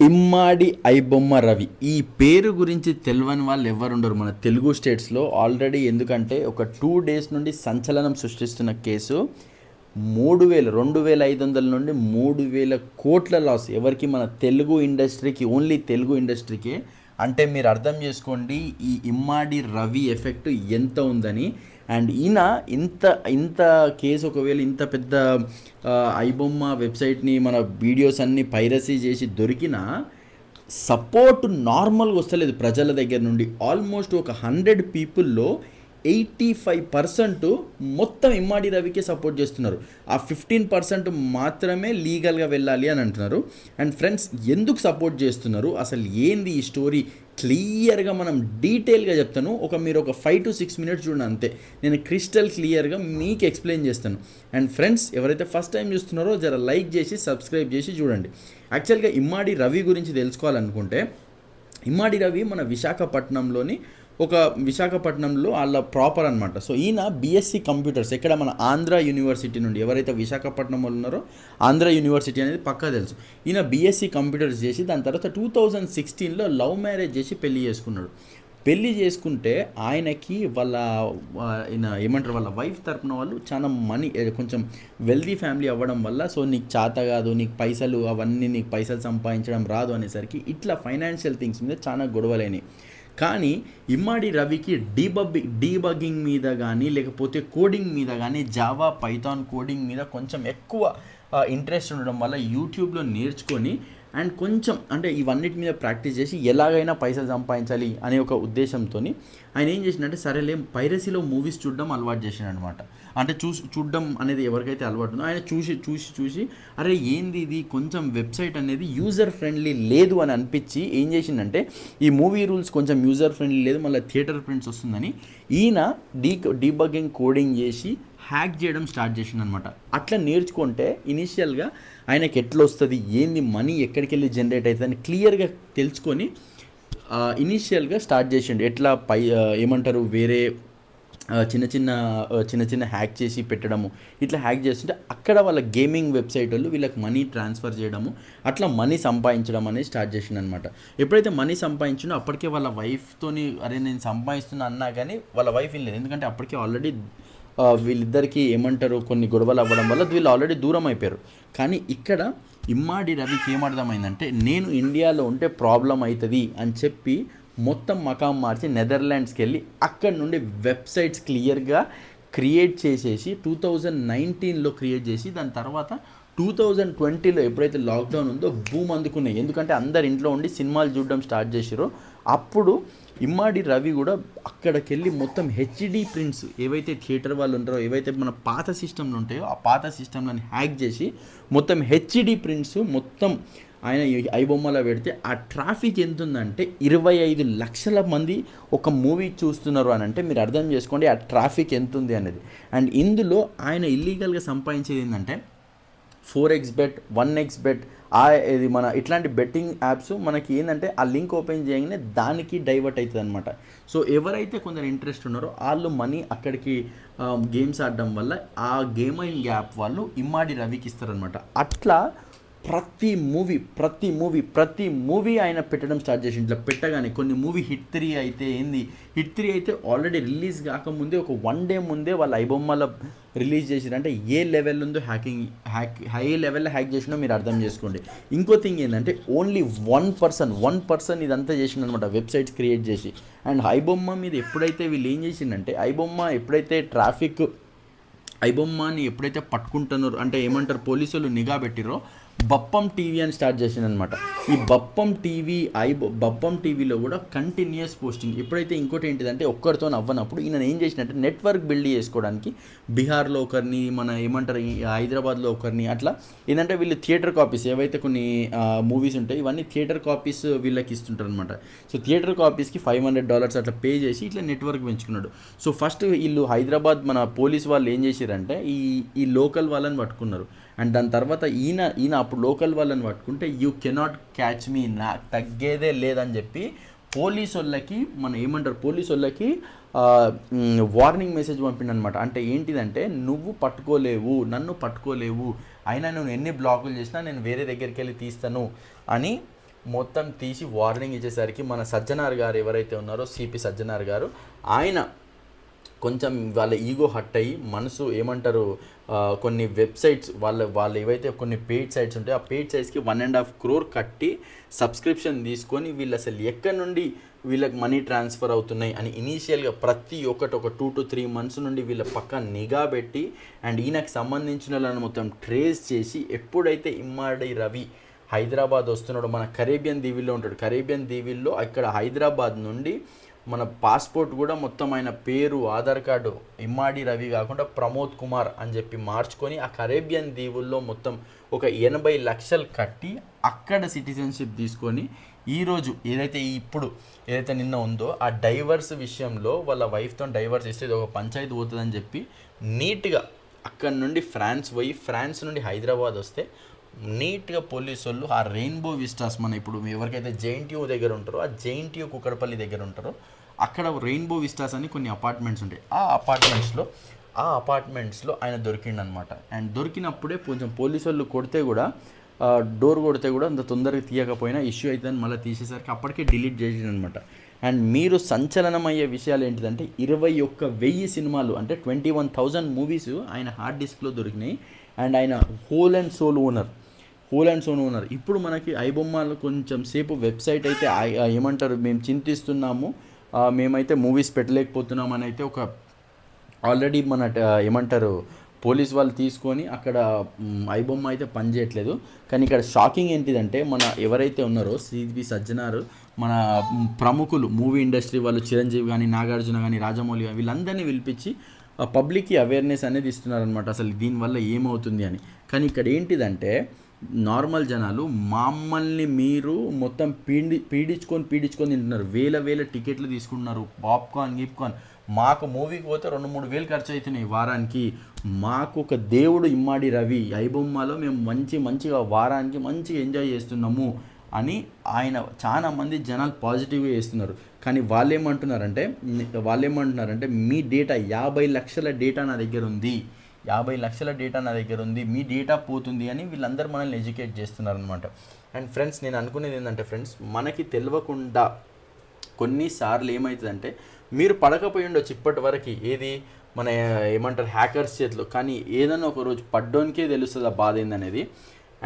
ఇమ్మాడి ఐబొమ్మ రవి ఈ పేరు గురించి తెలియని వాళ్ళు ఎవరుండరు మన తెలుగు స్టేట్స్లో ఆల్రెడీ. ఎందుకంటే ఒక 2 days నుండి సంచలనం సృష్టిస్తున్న కేసు 2500 నుండి 3000 కోట్ల లాస్ ఎవరికి, మన తెలుగు ఇండస్ట్రీకి, ఓన్లీ తెలుగు ఇండస్ట్రీకే. అంటే మీరు అర్థం చేసుకోండి ఈ ఇమ్మాడి రవి ఎఫెక్ట్ ఎంత ఉందని. అండ్ ఈయన ఇంత కేసు, ఒకవేళ ఇంత పెద్ద ఐబొమ్మ వెబ్సైట్ని మన వీడియోస్ అన్నీ పైరసీ చేసి దొరికినా సపోర్ట్ నార్మల్గా వస్తలేదు ప్రజల దగ్గర నుండి. ఆల్మోస్ట్ ఒక 100 పీపుల్లో 85% మొత్తం ఇమ్మాడి రవికే సపోర్ట్ చేస్తున్నారు. ఆ 15% మాత్రమే లీగల్గా వెళ్ళాలి అని అంటున్నారు. అండ్ ఫ్రెండ్స్, ఎందుకు సపోర్ట్ చేస్తున్నారు, అసలు ఏంది ఈ స్టోరీ, క్లియర్గా మనం డీటెయిల్గా చెప్తాను. మీరు ఒక 5 to 6 minutes చూడండి అంతే, నేను క్రిస్టల్ క్లియర్గా మీకు ఎక్స్ప్లెయిన్ చేస్తాను. అండ్ ఫ్రెండ్స్, ఎవరైతే ఫస్ట్ టైం చూస్తున్నారో జర లైక్ చేసి సబ్స్క్రైబ్ చేసి చూడండి. యాక్చువల్గా ఇమ్మాడి రవి గురించి తెలుసుకోవాలనుకుంటే, ఇమ్మాడి రవి మన విశాఖపట్నంలో వాళ్ళ ప్రాపర్ అనమాట. సో ఈయన బీఎస్సీ కంప్యూటర్స్ ఎక్కడ మన ఆంధ్ర యూనివర్సిటీ నుండి, ఎవరైతే విశాఖపట్నం వాళ్ళు ఉన్నారో ఆంధ్ర యూనివర్సిటీ అనేది పక్కా తెలుసు. ఈయన బీఎస్సీ కంప్యూటర్స్ చేసి దాని తర్వాత 2016లో లవ్ మ్యారేజ్ చేసి పెళ్లి చేసుకున్నాడు. పెళ్లి చేసుకుంటే ఆయనకి వాళ్ళ వైఫ్ తరపున వాళ్ళు చాలా కొంచెం వెల్దీ ఫ్యామిలీ అవ్వడం వల్ల, సో నీకు చేత కాదు, నీకు పైసలు సంపాదించడం రాదు అనేసరికి ఇట్లా ఫైనాన్షియల్ థింగ్స్ మీద చాలా గొడవలైనవి. కానీ ఇమ్మాడి రవికి డీబగ్గింగ్ మీద కానీ లేకపోతే కోడింగ్ మీద కానీ, జావా పైథాన్ కోడింగ్ మీద కొంచెం ఎక్కువ ఇంట్రెస్ట్ ఉండడం వల్ల యూట్యూబ్లో నేర్చుకొని అండ్ కొంచెం అంటే ఇవన్నిటి మీద ప్రాక్టీస్ చేసి ఎలాగైనా పైసలు సంపాదించాలి అనే ఒక ఉద్దేశంతో ఆయన ఏం చేసినట్టే, సరేలే పైరసీలో మూవీస్ చూడడం అలవాటు చేసాడు అనమాట. అంటే చూడడం అనేది ఎవరికైతే అలవాటు ఉందో ఆయన చూసి అరే ఏంది ఇది, కొంచెం వెబ్సైట్ అనేది యూజర్ ఫ్రెండ్లీ లేదు అని అనిపించి ఏం చేసిందంటే, ఈ మూవీ రూల్స్ కొంచెం యూజర్ ఫ్రెండ్లీ లేదు, మళ్ళీ థియేటర్ ప్రింట్స్ వస్తుందని ఈయన డీబగ్గింగ్ కోడింగ్ చేసి హ్యాక్ చేయడం స్టార్ట్ చేసిండు అనమాట. అట్లా నేర్చుకుంటే ఇనీషియల్గా ఆయనకి ఎట్లా వస్తుంది, ఏంది మనీ ఎక్కడికి వెళ్ళి జనరేట్ అవుతుంది అని క్లియర్గా తెలుసుకొని ఇనీషియల్గా స్టార్ట్ చేసిండు. ఎట్లా వేరే చిన్న చిన్న హ్యాక్ చేసి పెట్టడము, ఇట్లా హ్యాక్ చేస్తుంటే అక్కడ వాళ్ళ గేమింగ్ వెబ్సైట్ వాళ్ళు వీళ్ళకి మనీ ట్రాన్స్ఫర్ చేయడము, అట్లా మనీ సంపాదించడం అనేది స్టార్ట్ చేసిండు అనమాట. ఎప్పుడైతే మనీ సంపాదించిండో అప్పటికే వాళ్ళ వైఫ్తోని అరే నేను సంపాదిస్తున్నా అన్నా కానీ వాళ్ళ వైఫ్ ఏం లేదు. ఎందుకంటే అప్పటికే ఆల్రెడీ వీళ్ళిద్దరికీ కొన్ని గొడవలు అవ్వడం వల్ల వీళ్ళు ఆల్రెడీ దూరం అయిపోయారు. కానీ ఇక్కడ ఇమ్మాడి రవికి ఏమర్థమైందంటే, నేను ఇండియాలో ఉంటే ప్రాబ్లం అవుతుంది అని చెప్పి మొత్తం మకాం మార్చి నెదర్లాండ్స్కి వెళ్ళి అక్కడ నుండి వెబ్సైట్స్ క్లియర్గా క్రియేట్ చేసేసి 2019లో క్రియేట్ చేసి దాని తర్వాత 2020లో ఎప్పుడైతే లాక్డౌన్ ఉందో బూమ్ అందుకున్నాయి. ఎందుకంటే అందరు ఇంట్లో ఉండి సినిమాలు చూడడం స్టార్ట్ చేసారో అప్పుడు ఇమ్మాడి రవి కూడా అక్కడికి వెళ్ళి మొత్తం హెచ్డి ప్రింట్స్ ఏవైతే థియేటర్ వాళ్ళు ఉంటారో, ఏవైతే మన పాత సిస్టమ్లు ఉంటాయో ఆ పాత సిస్టమ్లను హ్యాక్ చేసి మొత్తం హెచ్డి ప్రింట్స్ మొత్తం ఆయన ఐబొమ్మలో పెడితే ఆ ట్రాఫిక్ ఎంత ఉందంటే 25 లక్షల మంది ఒక మూవీ చూస్తున్నారు అని అంటే మీరు అర్థం చేసుకోండి ఆ ట్రాఫిక్ ఎంత ఉంది అనేది. అండ్ ఇందులో ఆయన ఇల్లీగల్గా సంపాదించేది ఏంటంటే 4xbet 1xbet ఇది మన ఇట్లాంటి బెట్టింగ్ యాప్స్ మనకి ఏంటంటే ఆ లింక్ ఓపెన్ చేయగానే దానికి డైవర్ట్ అవుతుంది అనమాట. సో ఎవరైతే కొందరు ఇంట్రెస్ట్ ఉన్నారో వాళ్ళు మనీ అక్కడికి గేమ్స్ ఆడడం వల్ల ఆ గేమింగ్ యాప్ వాళ్ళు ఇమ్మాడి రవికి ఇస్తారనమాట. అట్లా ప్రతి మూవీ ఆయన పెట్టడం స్టార్ట్ చేసి ఇట్లా పెట్టగానే కొన్ని మూవీ హిట్ 3 అయితే ఆల్రెడీ రిలీజ్ కాకముందే ఒక 1 day ముందే వాళ్ళ ఐబొమ్మలో రిలీజ్ చేసిరంటే ఏ లెవెల్ ఉందో హై లెవెల్లో హ్యాక్ చేసినా మీరు అర్థం చేసుకోండి. ఇంకో థింగ్ ఏంటంటే ఓన్లీ వన్ పర్సన్ ఇదంతా చేసిండనమాట వెబ్సైట్స్ క్రియేట్ చేసి. అండ్ ఐబొమ్మ మీద ఎప్పుడైతే వీళ్ళు ఏం చేసిందంటే ఐబొమ్మని ఎప్పుడైతే పట్టుకుంటున్నారో అంటే పోలీసులు నిఘా పెట్టిరో బప్పం టీవీ అని స్టార్ట్ చేసిందనమాట. ఈ బప్పం టీవీలో కూడా కంటిన్యూస్ పోస్టింగ్. ఎప్పుడైతే ఇంకోటి ఏంటిదంటే ఒక్కరితో అవ్వనప్పుడు ఈయన ఏం చేసినట్టే నెట్వర్క్ బిల్డ్ చేసుకోవడానికి బీహార్లో ఒకరిని, హైదరాబాద్లో ఒకరిని, అట్లా ఏంటంటే వీళ్ళు థియేటర్ కాపీస్ ఏవైతే కొన్ని మూవీస్ ఉంటాయి ఇవన్నీ థియేటర్ కాపీస్ వీళ్ళకి ఇస్తుంటారు అనమాట. సో థియేటర్ కాపీస్కి $500 అట్లా పే చేసి ఇట్లా నెట్వర్క్ పెంచుకున్నాడు. సో ఫస్ట్ వీళ్ళు హైదరాబాద్ మన పోలీస్ వాళ్ళు ఏం చేశారంటే ఈ లోకల్ వాళ్ళని పట్టుకున్నారు. అండ్ దాని తర్వాత ఈయన అప్పుడు లోకల్ వాళ్ళని పట్టుకుంటే యూ కెనాట్ క్యాచ్ మీ, నాకు తగ్గేదే లేదని చెప్పి పోలీసు వాళ్ళకి వార్నింగ్ మెసేజ్ పంపిండనమాట. అంటే ఏంటిదంటే నన్ను పట్టుకోలేవు అయినా నువ్వు ఎన్ని బ్లాకులు చేసినా నేను వేరే దగ్గరికి వెళ్ళి తీస్తాను అని మొత్తం తీసి వార్నింగ్ ఇచ్చేసరికి మన సజ్జనార్ గారు ఎవరైతే ఉన్నారో సిపి సజ్జనార్ గారు ఆయన కొంచెం వాళ్ళ ఈగో హట్ అయ్యి మనసు ఏమంటారు కొన్ని వెబ్సైట్స్ వాళ్ళు ఏవైతే కొన్ని పెయిడ్ సైట్స్ ఉంటాయో ఆ పెయిడ్ సైట్స్కి 1.5 crore కట్టి సబ్స్క్రిప్షన్ తీసుకొని వీళ్ళు అసలు ఎక్కడి నుండి వీళ్ళకి మనీ ట్రాన్స్ఫర్ అవుతున్నాయి అని ఇనీషియల్గా ప్రతి ఒక్కటి ఒక 2 to 3 months నుండి వీళ్ళ పక్క నిఘా పెట్టి అండ్ ఈయనకు సంబంధించిన వాళ్ళని మొత్తం ట్రేస్ చేసి ఎప్పుడైతే ఇమ్మాడి రవి హైదరాబాద్ వస్తున్నాడు, మన కరేబియన్ దీవిల్లో ఉంటాడు, కరేబియన్ దీవిల్లో అక్కడ హైదరాబాద్ నుండి మన పాస్పోర్ట్ కూడా మొత్తం ఆయన పేరు ఆధార్ కార్డు ఇమ్మాడి రవి కాకుండా ప్రమోద్ కుమార్ అని చెప్పి మార్చుకొని ఆ కరేబియన్ దీవుల్లో మొత్తం ఒక 80 లక్షలు కట్టి అక్కడ సిటిజన్షిప్ తీసుకొని ఈరోజు ఏదైతే నిన్న ఉందో ఆ డైవర్స్ విషయంలో వాళ్ళ వైఫ్తో డైవర్స్ ఇస్తే ఇది ఒక పంచాయతీ పోతుందని చెప్పి నీట్గా అక్కడ నుండి ఫ్రాన్స్ నుండి హైదరాబాద్ వస్తే నీట్గా పోలీసు వాళ్ళు ఆ రెయిన్బో విస్టాస్ మన ఇప్పుడు ఎవరికైతే జేఎన్టీయూ దగ్గర ఉంటారో ఆ జేఎన్టీయూ కుక్కడపల్లి దగ్గర ఉంటారో అక్కడ రెయిన్బో విస్టాస్ అని కొన్ని అపార్ట్మెంట్స్ ఉంటాయి. ఆ అపార్ట్మెంట్స్లో ఆయన దొరికిండనమాట. అండ్ దొరికినప్పుడే కొంచెం పోలీసు వాళ్ళు డోర్ కొడితే కూడా అంత తొందరగా తీయకపోయినా ఇష్యూ అవుతుందని మళ్ళీ తీసేసరికి అప్పటికే డిలీట్ చేసిందనమాట. అండ్ మీరు సంచలనమయ్యే విషయాలు ఏంటిదంటే 21,000 సినిమాలు అంటే 21,000 మూవీస్ ఆయన హార్డ్ డిస్క్లో దొరికినాయి. అండ్ ఆయన హోల్ అండ్ సోల్ ఓనర్. ఇప్పుడు మనకి ఐబొమ్మలో కొంచెం సేపు వెబ్సైట్ అయితే ఏమంటారు మేము చింతిస్తున్నాము, మేమైతే మూవీస్ పెట్టలేకపోతున్నాం అని అయితే ఒక ఆల్రెడీ మన ఏమంటారు పోలీస్ వాళ్ళు తీసుకొని అక్కడ ఐబొమ్మ అయితే పనిచేయట్లేదు. కానీ ఇక్కడ షాకింగ్ ఏంటిదంటే మన ఎవరైతే ఉన్నారో సిపి సజ్జనారు మన ప్రముఖులు మూవీ ఇండస్ట్రీ వాళ్ళు చిరంజీవి కానీ నాగార్జున కానీ రాజమౌళి కానీ వీళ్ళందరినీ పిలిపించి పబ్లిక్కి అవేర్నెస్ అనేది ఇస్తున్నారనమాట అసలు దీనివల్ల ఏమవుతుంది అని. కానీ ఇక్కడ ఏంటిదంటే నార్మల్ జనాలు మమ్మల్ని మీరు మొత్తం పీడించుకొని తింటున్నారు, వేల టికెట్లు తీసుకుంటున్నారు, పాప్కార్న్ మాకు మూవీకి పోతే 2-3 వేలు ఖర్చు అవుతున్నాయి వారానికి. మాకు ఒక దేవుడు ఇమ్మాడి రవి ఐబొమ్మలో మేము మంచిగా వారానికి మంచిగా ఎంజాయ్ చేస్తున్నాము అని ఆయన చాలా మంది జనాలు పాజిటివ్గా చేస్తున్నారు. కానీ వాళ్ళు ఏమంటున్నారంటే మీ డేటా 50 లక్షల డేటా నా దగ్గర ఉంది, 50 లక్షల డేటా నా దగ్గర ఉంది, మీ డేటా పోతుంది అని వీళ్ళందరూ మనల్ని ఎడ్యుకేట్ చేస్తున్నారనమాట. అండ్ ఫ్రెండ్స్ నేను అనుకునేది ఏంటంటే ఫ్రెండ్స్ మనకి తెలియకుండా కొన్నిసార్లు ఏమవుతుందంటే మీరు పడకపోయి ఉండొచ్చు ఇప్పటి వరకు ఏది మన ఏమంటారు హ్యాకర్స్ చేతిలో, కానీ ఏదైనా ఒక రోజు పడ్డోనికే తెలుస్తుంది ఆ బాధ ఏందనేది.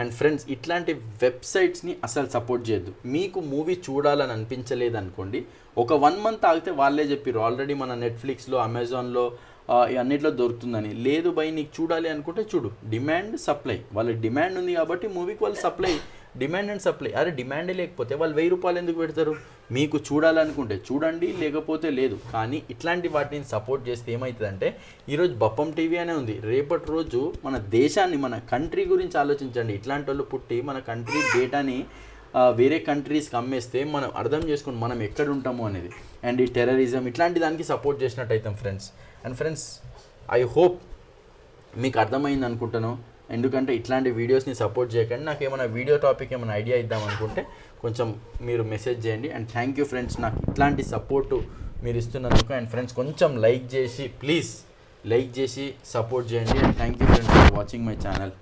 అండ్ ఫ్రెండ్స్ ఇట్లాంటి వెబ్సైట్స్ని అసలు సపోర్ట్ చేయొద్దు. మీకు మూవీ చూడాలని అనిపించలేదు అనుకోండి, ఒక 1 month ఆగితే వాళ్ళే చెప్పారు ఆల్రెడీ మన నెట్ఫ్లిక్స్లో అమెజాన్లో అన్నిట్లో దొరుకుతుందని. లేదు బై నీకు చూడాలి అనుకుంటే చూడు, డిమాండ్ సప్లై, వాళ్ళకి డిమాండ్ ఉంది కాబట్టి మూవీకి వాళ్ళు డిమాండ్ అండ్ సప్లై. అరే డిమాండే లేకపోతే వాళ్ళు 1000 రూపాయలు ఎందుకు పెడతారు? మీకు చూడాలనుకుంటే చూడండి, లేకపోతే లేదు. కానీ ఇట్లాంటి వాటిని సపోర్ట్ చేస్తే ఏమవుతుందంటే ఈరోజు బప్పం టీవీ అనే ఉంది, రేపటి రోజు మన దేశాన్ని మన కంట్రీ గురించి ఆలోచించండి. ఇట్లాంటి వాళ్ళు పుట్టి మన కంట్రీ డేటాని వేరే కంట్రీస్కి అమ్మేస్తే మనం అర్థం చేసుకుని మనం ఎక్కడ ఉంటాము అనేది. అండ్ ఈ టెర్రరిజం ఇట్లాంటి దానికి సపోర్ట్ చేసినట్టు అవుతాం friends. And friends I hope మీకు అర్థమైంది అనుకుంటాను. ఎందుకంటే ఇట్లాంటి వీడియోస్ని సపోర్ట్ చేయకండి. నాకు ఏమైనా వీడియో టాపిక్ ఏమైనా ఐడియా ఇద్దాం అనుకుంటే కొంచెం మీరు మెసేజ్ చేయండి. అండ్ థ్యాంక్ యూ ఫ్రెండ్స్ నాకు ఇట్లాంటి సపోర్టు మీరు ఇస్తున్నందుకు. అండ్ ఫ్రెండ్స్ కొంచెం లైక్ చేసి ప్లీజ్ లైక్ చేసి సపోర్ట్ చేయండి. And thank you friends for watching my channel.